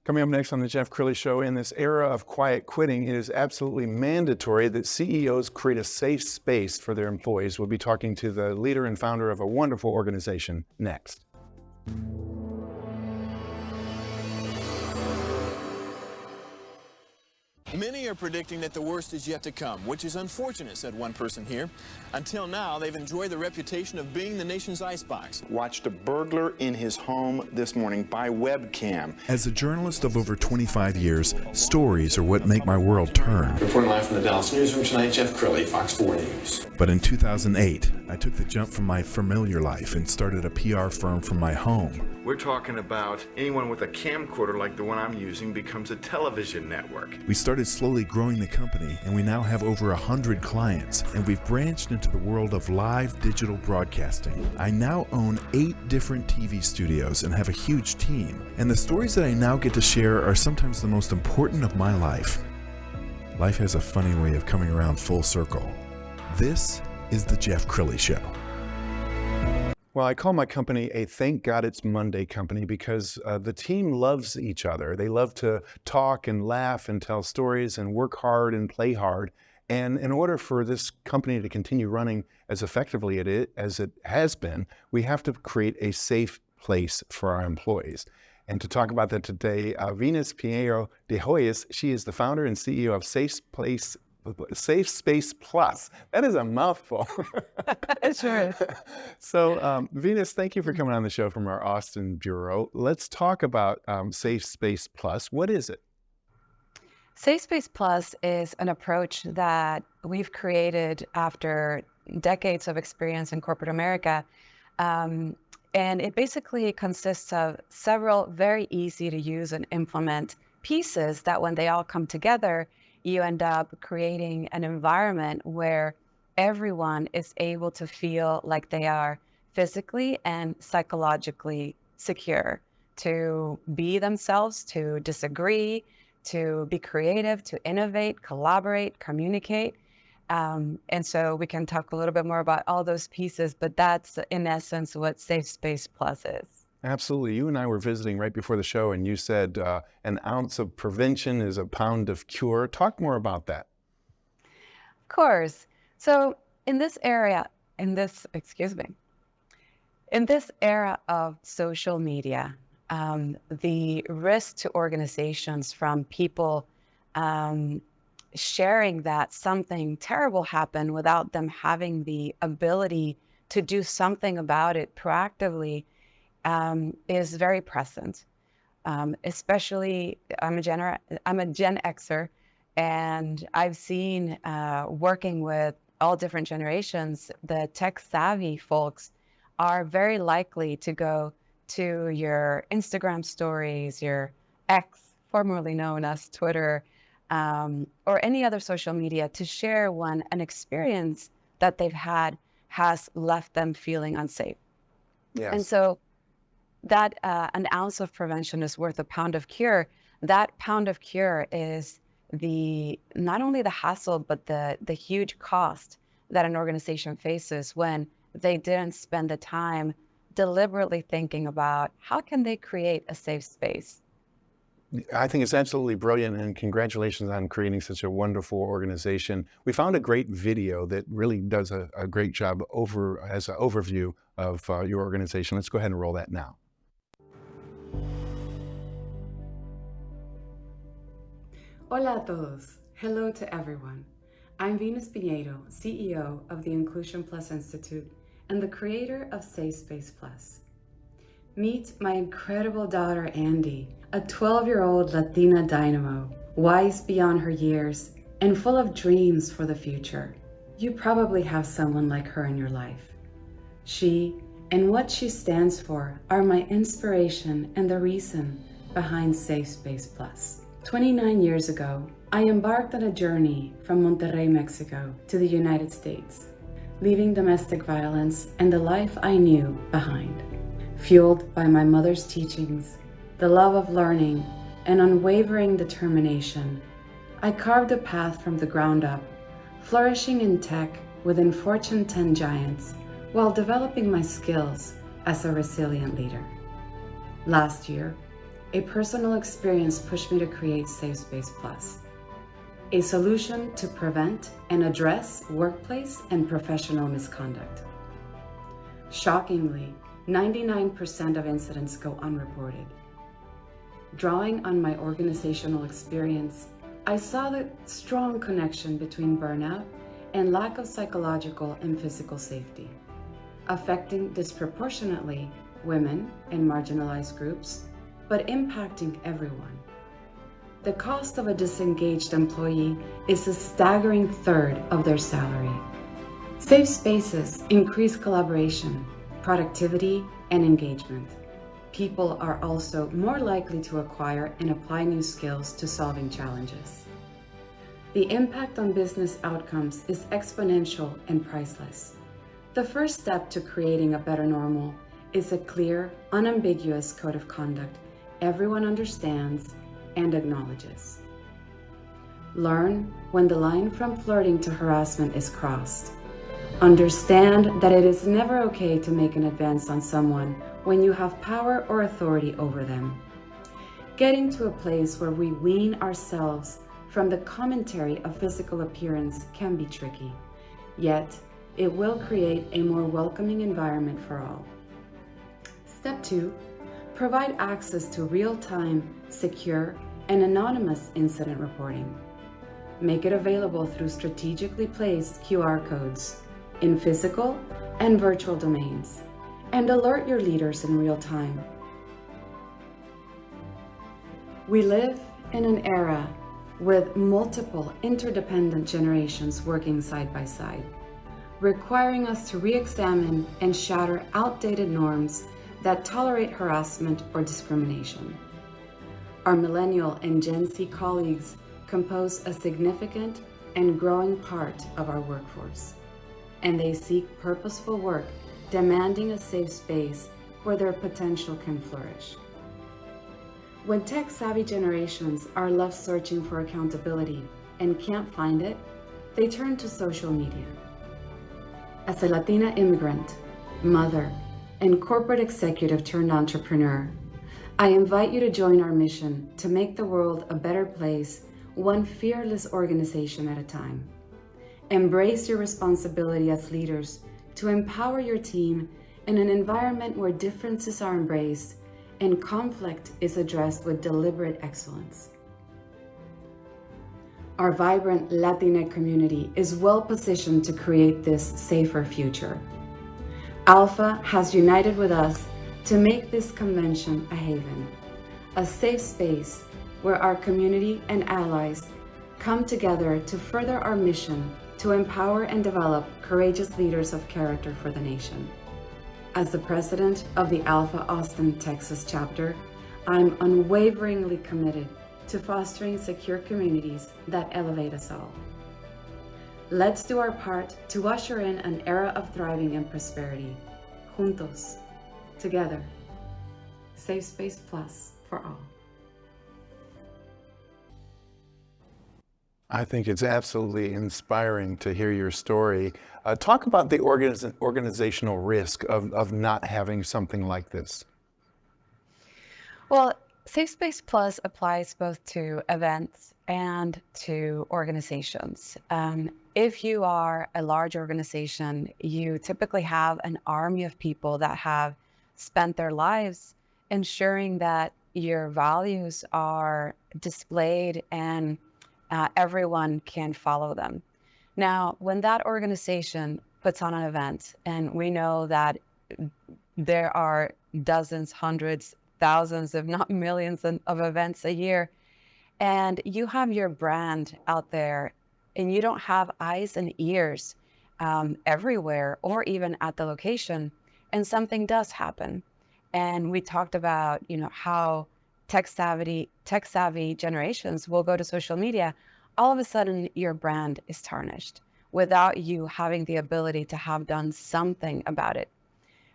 Coming up next on the Jeff Crilley Show, in this era of quiet quitting, it is absolutely mandatory that CEOs create a safe space for their employees. We'll be talking to the leader and founder of a wonderful organization next. Many are predicting that the worst is yet to come, which is unfortunate, said one person here. Until now, they've enjoyed the reputation of being the nation's icebox. Watched a burglar in his home this morning by webcam. As a journalist of over 25 years, stories are what make my world turn. Reporting live from the Dallas newsroom tonight, Jeff Crilley, Fox 4 News. But in 2008, I took the jump from my familiar life and started a PR firm from my home. We're talking about anyone with a camcorder like the one I'm using becomes a television network. We started slowly growing the company, and we now have over 100 clients, and we've branched into the world of live digital broadcasting. I now own 8 different TV studios and have a huge team, and the stories that I now get to share are sometimes the most important of my life. Life has a funny way of coming around full circle. This is the Jeff Crilley Show. Well, I call my company a Thank God It's Monday company because the team loves each other. They love to talk and laugh and tell stories and work hard and play hard. And in order for this company to continue running as effectively as it has been, we have to create a safe place for our employees. And to talk about that today, Venus Piñeyro De Hoyos, she is the founder and CEO of Safespace Plus. That is a mouthful. It sure is. So, Venus, thank you for coming on the show from our Austin bureau. Let's talk about Safespace Plus. What is it? Safespace Plus is an approach that we've created after decades of experience in corporate America. And it basically consists of several very easy to use and implement pieces that when they all come together, you end up creating an environment where everyone is able to feel like they are physically and psychologically secure to be themselves, to disagree, to be creative, to innovate, collaborate, communicate. And so we can talk a little bit more about all those pieces, but that's in essence what Safespace Plus is. Absolutely. You and I were visiting right before the show, and you said an ounce of prevention is a pound of cure. Talk more about that. Of course. So in this era of social media, the risk to organizations from people sharing that something terrible happened without them having the ability to do something about it proactively is very present. Especially, I'm a Gen Xer, and I've seen working with all different generations, the tech savvy folks are very likely to go to your Instagram stories, your X, formerly known as Twitter, or any other social media to share when an experience that they've had has left them feeling unsafe. Yes. And so that an ounce of prevention is worth a pound of cure. That pound of cure is not only the hassle, but the huge cost that an organization faces when they didn't spend the time deliberately thinking about how can they create a safe space. I think it's absolutely brilliant, and congratulations on creating such a wonderful organization. We found a great video that really does a great job as an overview of your organization. Let's go ahead and roll that now. Hola a todos. Hello to everyone. I'm Venus Piñeyro, CEO of the Inclusion Plus Institute and the creator of Safespace Plus. Meet my incredible daughter, Andy, a 12-year-old Latina dynamo, wise beyond her years and full of dreams for the future. You probably have someone like her in your life. She and what she stands for are my inspiration and the reason behind Safespace Plus. 29 years ago, I embarked on a journey from Monterrey, Mexico to the United States, leaving domestic violence and the life I knew behind. Fueled by my mother's teachings, the love of learning, and unwavering determination, I carved a path from the ground up, flourishing in tech within Fortune 10 giants while developing my skills as a resilient leader. Last year, a personal experience pushed me to create Safespace Plus, a solution to prevent and address workplace and professional misconduct. Shockingly, 99% of incidents go unreported. Drawing on my organizational experience, I saw the strong connection between burnout and lack of psychological and physical safety, affecting disproportionately women and marginalized groups, but impacting everyone. The cost of a disengaged employee is a staggering third of their salary. Safe spaces increase collaboration, productivity, and engagement. People are also more likely to acquire and apply new skills to solving challenges. The impact on business outcomes is exponential and priceless. The first step to creating a better normal is a clear, unambiguous code of conduct everyone understands and acknowledges. Learn when the line from flirting to harassment is crossed. Understand that it is never okay to make an advance on someone when you have power or authority over them. Getting to a place where we wean ourselves from the commentary of physical appearance can be tricky, yet it will create a more welcoming environment for all. Step 2, provide access to real-time, secure, and anonymous incident reporting. Make it available through strategically placed QR codes in physical and virtual domains, and alert your leaders in real time. We live in an era with multiple interdependent generations working side by side, requiring us to re-examine and shatter outdated norms that tolerate harassment or discrimination. Our millennial and Gen Z colleagues compose a significant and growing part of our workforce, and they seek purposeful work demanding a safe space where their potential can flourish. When tech-savvy generations are left searching for accountability and can't find it, they turn to social media. As a Latina immigrant, mother, and corporate executive turned entrepreneur, I invite you to join our mission to make the world a better place, one fearless organization at a time. Embrace your responsibility as leaders to empower your team in an environment where differences are embraced and conflict is addressed with deliberate excellence. Our vibrant Latinx community is well positioned to create this safer future. Alpha has united with us to make this convention a haven, a safe space where our community and allies come together to further our mission to empower and develop courageous leaders of character for the nation. As the president of the Alpha Austin, Texas chapter, I'm unwaveringly committed to fostering secure communities that elevate us all. Let's do our part to usher in an era of thriving and prosperity. Juntos, together, Safe Space Plus for all. I think it's absolutely inspiring to hear your story. Talk about the organizational risk of not having something like this. Well, Safespace Plus applies both to events and to organizations. If you are a large organization, you typically have an army of people that have spent their lives ensuring that your values are displayed and everyone can follow them. Now, when that organization puts on an event, and we know that there are dozens, hundreds, thousands, if not millions of events a year, and you have your brand out there, and you don't have eyes and ears everywhere or even at the location, and something does happen. And we talked about, how tech-savvy generations will go to social media. All of a sudden, your brand is tarnished without you having the ability to have done something about it.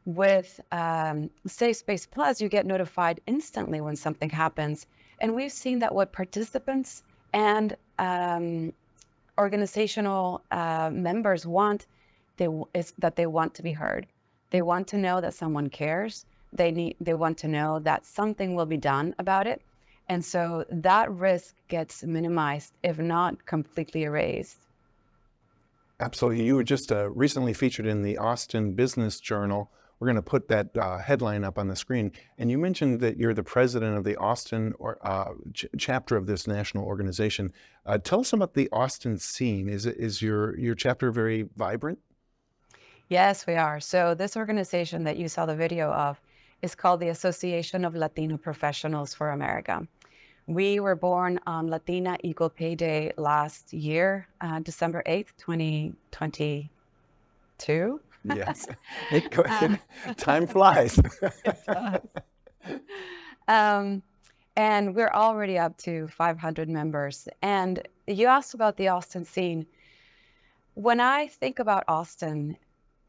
With Safespace Plus, you get notified instantly when something happens. And we've seen that what participants and organizational members want is that they want to be heard. They want to know that someone cares, they want to know that something will be done about it. And so that risk gets minimized, if not completely erased. Absolutely. You were just recently featured in the Austin Business Journal. We're going to put that headline up on the screen. And you mentioned that you're the president of the Austin chapter of this national organization. Tell us about the Austin scene. Is your chapter very vibrant? Yes, we are. So this organization that you saw the video of is called the Association of Latino Professionals for America. We were born on Latina Equal Pay Day last year, December 8th, 2022. Yes. Time flies. And we're already up to 500 members. And you asked about the Austin scene. When I think about Austin,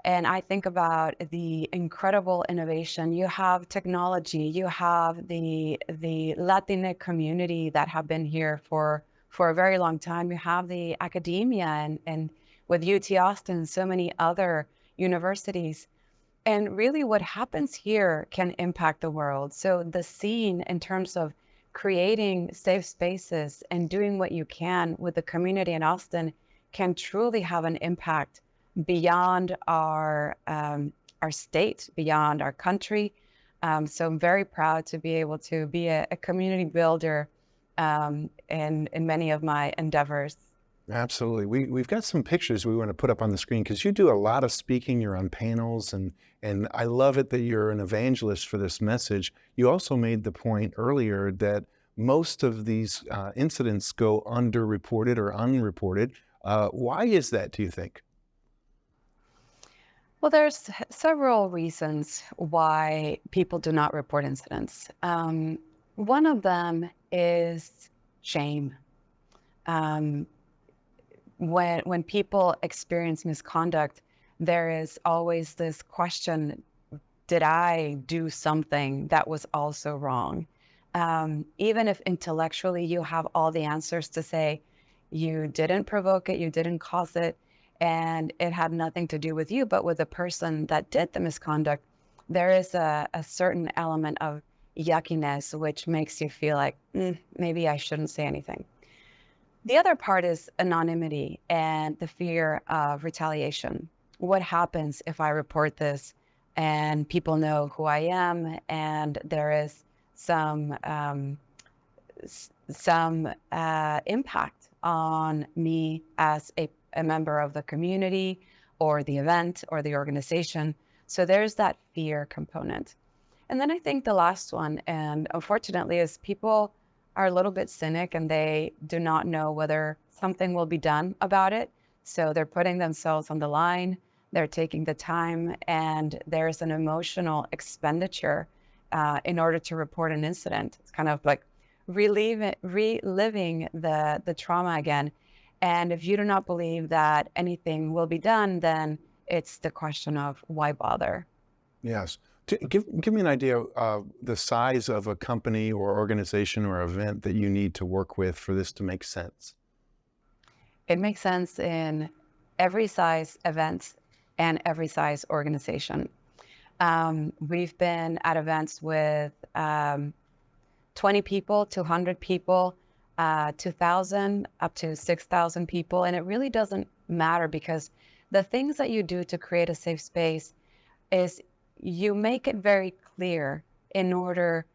and I think about the incredible innovation, you have technology, you have the Latinx community that have been here for a very long time. You have the academia and with UT Austin, so many other universities. And really what happens here can impact the world. So the scene in terms of creating safe spaces and doing what you can with the community in Austin can truly have an impact beyond our state, beyond our country. So I'm very proud to be able to be a community builder in many of my endeavors. Absolutely. We've got some pictures we want to put up on the screen because you do a lot of speaking. You're on panels, and I love it that you're an evangelist for this message. You also made the point earlier that most of these incidents go underreported or unreported. Why is that, do you think? Well, there's several reasons why people do not report incidents. One of them is shame. When people experience misconduct, there is always this question, did I do something that was also wrong? Even if intellectually you have all the answers to say, you didn't provoke it, you didn't cause it, and it had nothing to do with you, but with the person that did the misconduct, there is a certain element of yuckiness, which makes you feel like, maybe I shouldn't say anything. The other part is anonymity and the fear of retaliation. What happens if I report this and people know who I am and there is some impact on me as a member of the community or the event or the organization? So there's that fear component. And then I think the last one, and unfortunately, is people are a little bit cynic and they do not know whether something will be done about it. So they're putting themselves on the line, they're taking the time, and there's an emotional expenditure in order to report an incident. It's kind of like reliving the trauma again. And if you do not believe that anything will be done, then it's the question of why bother? Yes. Give me an idea of the size of a company or organization or event that you need to work with for this to make sense. It makes sense in every size event and every size organization. We've been at events with 20 people, 200 people, 2,000 up to 6,000 people. And it really doesn't matter because the things that you do to create a safe space is you make it very clear in order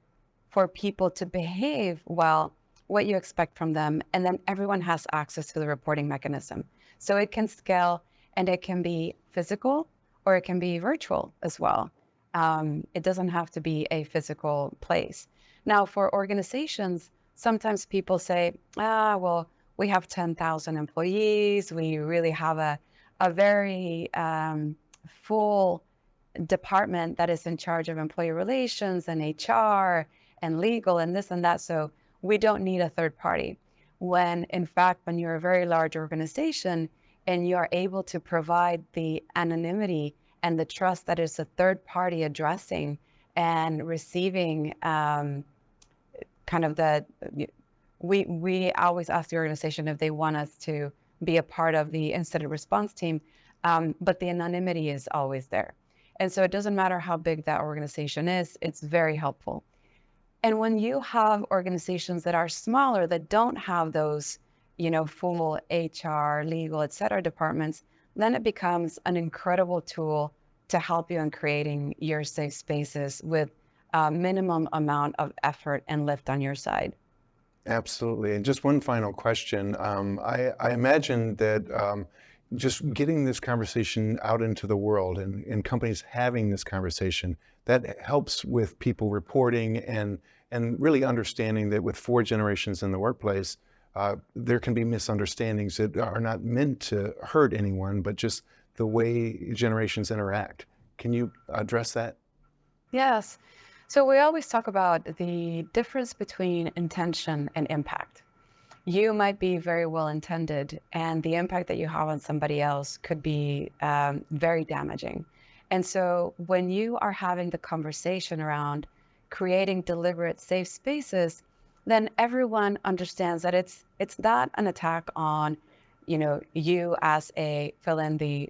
for people to behave well, what you expect from them. And then everyone has access to the reporting mechanism. So it can scale and it can be physical or it can be virtual as well. It doesn't have to be a physical place. Now, for organizations, sometimes people say, well, we have 10,000 employees. We really have a very full department that is in charge of employee relations and HR and legal and this and that. So we don't need a third party. When in fact, when you're a very large organization and you are able to provide the anonymity and the trust that is a third party addressing and receiving kind of we always ask the organization if they want us to be a part of the incident response team, but the anonymity is always there. And so it doesn't matter how big that organization is, it's very helpful. And when you have organizations that are smaller, that don't have those, full HR, legal, et cetera, departments, then it becomes an incredible tool to help you in creating your safe spaces with a minimum amount of effort and lift on your side. Absolutely. And just one final question. I imagine that just getting this conversation out into the world and companies having this conversation, that helps with people reporting and really understanding that with 4 generations in the workplace, there can be misunderstandings that are not meant to hurt anyone, but just the way generations interact. Can you address that? Yes. So we always talk about the difference between intention and impact. You might be very well intended, and the impact that you have on somebody else could be very damaging. And so when you are having the conversation around creating deliberate safe spaces, then everyone understands that it's not an attack on, you as a fill in the,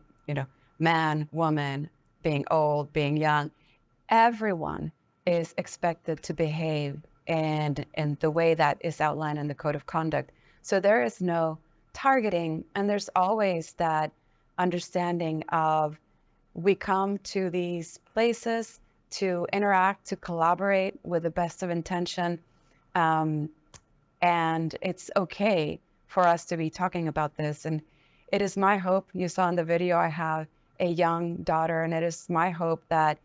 man, woman, being old, being young. Everyone is expected to behave and in the way that is outlined in the code of conduct. So there is no targeting, and there's always that understanding of we come to these places to interact, to collaborate with the best of intention. And it's okay for us to be talking about this. And it is my hope, you saw in the video, I have a young daughter, and it is my hope that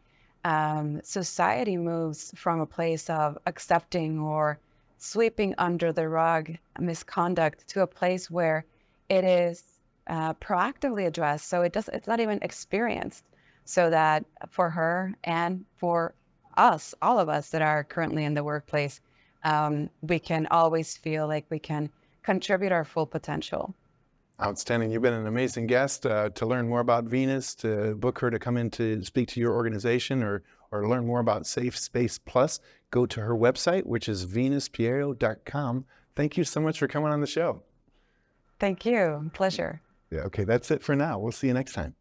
society moves from a place of accepting or sweeping under the rug misconduct to a place where it is proactively addressed. So it's not even experienced, so that for her and for us, all of us that are currently in the workplace, we can always feel like we can contribute our full potential. Outstanding. You've been an amazing guest. To learn more about Venus, to book her to come in to speak to your organization or learn more about Safespace Plus, go to her website, which is venuspiñeyro.com. Thank you so much for coming on the show. Thank you. Pleasure. Yeah, okay, that's it for now. We'll see you next time.